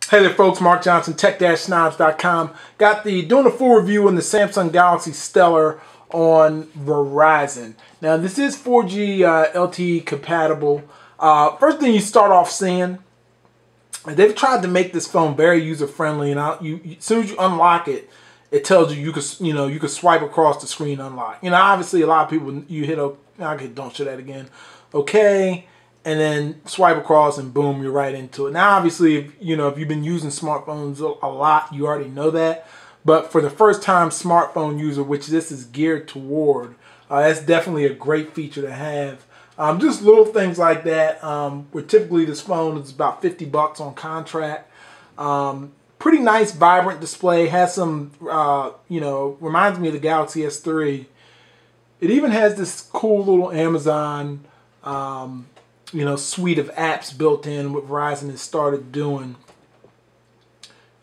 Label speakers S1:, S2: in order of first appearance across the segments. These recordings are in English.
S1: Hey there folks, Mark Johnson, tech-snobs.com. Doing a full review on the Samsung Galaxy Stellar on Verizon. Now this is 4G LTE compatible. First thing you start off seeing, they've tried to make this phone very user-friendly, and as soon as you unlock it, it tells you you can swipe across the screen, unlock. Obviously a lot of people, you hit okay, don't show that again. Okay. And then swipe across and boom, you're right into it. Now, obviously, if you've been using smartphones a lot, you already know that. But for the first time smartphone user, which this is geared toward, that's definitely a great feature to have. Just little things like that. Where typically this phone is about $50 on contract. Pretty nice, vibrant display. Has some, reminds me of the Galaxy S3. It even has this cool little Amazon suite of apps built in, what Verizon has started doing.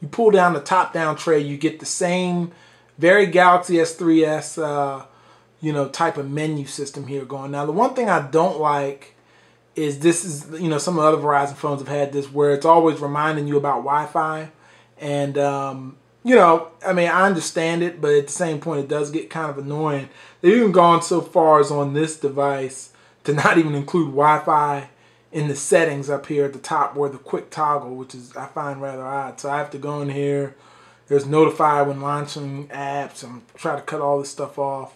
S1: You pull down the top-down tray, you get the same very Galaxy S3s, type of menu system here going. Now, the one thing I don't like is this is, some of the other Verizon phones have had this where it's always reminding you about Wi-Fi. And, I understand it, but at the same point, it does get kind of annoying. They've even gone so far as on this device to not even include Wi-Fi in the settings up here at the top where the quick toggle, which is I find rather odd. So I have to go in here. There's notify when launching apps and try to cut all this stuff off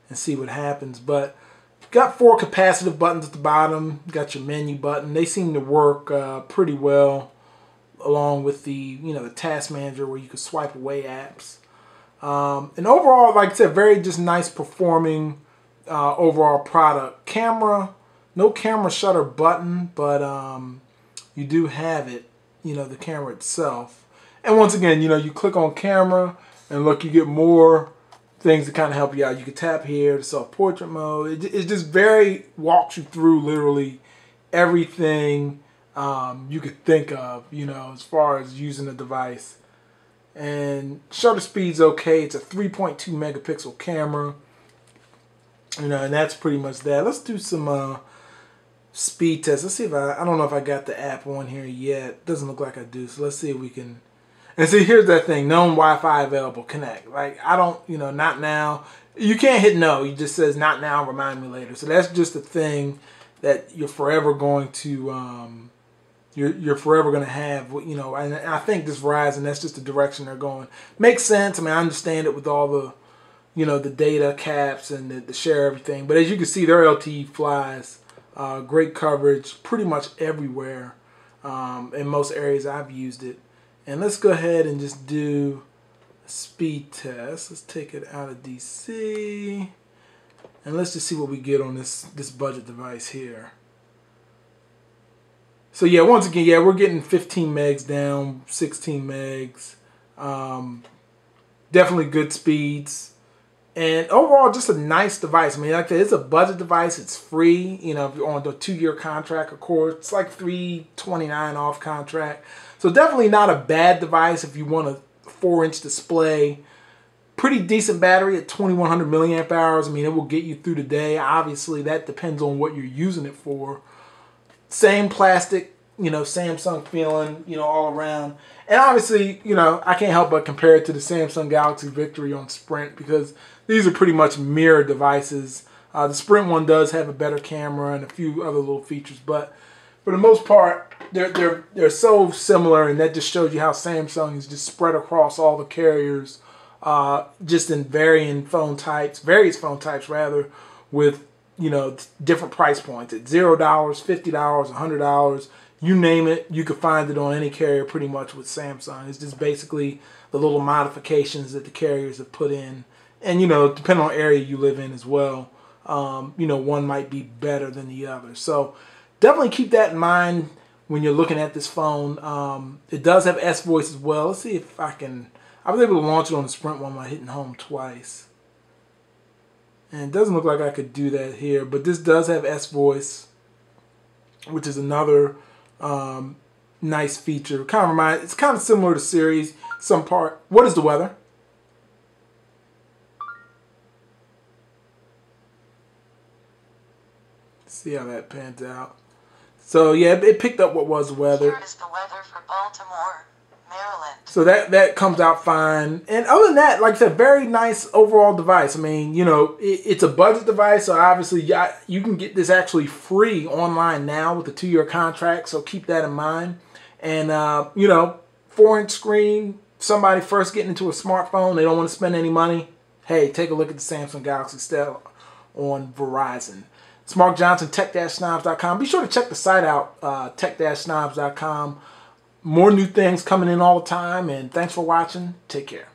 S1: and see what happens. But you've got 4 capacitive buttons at the bottom. You've got your menu button. They seem to work pretty well along with the the task manager where you can swipe away apps. And overall, like I said, very just nice performing overall product. Camera, no camera shutter button, but you do have it, the camera itself. And once again, you click on camera and look, you get more things to kind of help you out. You can tap here to self-portrait mode. It just walks you through literally everything you could think of, as far as using the device. And shutter speed's okay. It's a 3.2 megapixel camera. And that's pretty much that. Let's do some speed tests. Let's see if I don't know if I got the app on here yet. Doesn't look like I do. So let's see if we can. And see, here's that thing. Known Wi-Fi available. Connect. Like, I don't, not now. You can't hit no. It just says not now. Remind me later. So that's just a thing that you're forever going to, you're forever going to have, and I think this Verizon, that's just the direction they're going. Makes sense. I mean, I understand it with all the, the data caps and the share everything. But as you can see, their LTE flies. Great coverage pretty much everywhere in most areas I've used it. And let's go ahead and just do a speed test. Let's take it out of DC. And let's just see what we get on this budget device here. So yeah, once again, yeah, we're getting 15 megs down, 16 megs. Definitely good speeds. And overall, just a nice device. I mean, like I said, it's a budget device. It's free. If you're on the 2-year contract, of course, it's like $329 off contract. So definitely not a bad device if you want a 4-inch display. Pretty decent battery at 2100 milliamp hours. I mean, it will get you through the day. Obviously, that depends on what you're using it for. Same plastic, Samsung feeling, all around. And obviously, I can't help but compare it to the Samsung Galaxy Victory on Sprint because these are pretty much mirror devices. The Sprint one does have a better camera and a few other little features, but for the most part, they're so similar, and that just shows you how Samsung is just spread across all the carriers, just in various phone types rather, with different price points at $0, $50, $100. You name it, you could find it on any carrier pretty much with Samsung. It's just basically the little modifications that the carriers have put in. And, depending on area you live in as well, one might be better than the other. So definitely keep that in mind when you're looking at this phone. It does have S-Voice as well. Let's see if I was able to launch it on the Sprint one by hitting home twice. And it doesn't look like I could do that here, but this does have S-Voice, which is another nice feature. It's kind of similar to Siri's some part. What is the weather? See how that pans out. So yeah, it picked up what was the weather.
S2: Here is the weather for Baltimore. Maryland.
S1: So that comes out fine. And other than that, like I said, very nice overall device. I mean, you know, it's a budget device, so obviously you can get this actually free online now with a 2-year contract, so keep that in mind. And, you know, 4-inch screen, somebody first getting into a smartphone, they don't want to spend any money. Hey, take a look at the Samsung Galaxy Step on Verizon. It's Mark Johnson, tech-snobs.com. Be sure to check the site out, tech-snobs.com. More new things coming in all the time, and thanks for watching. Take care.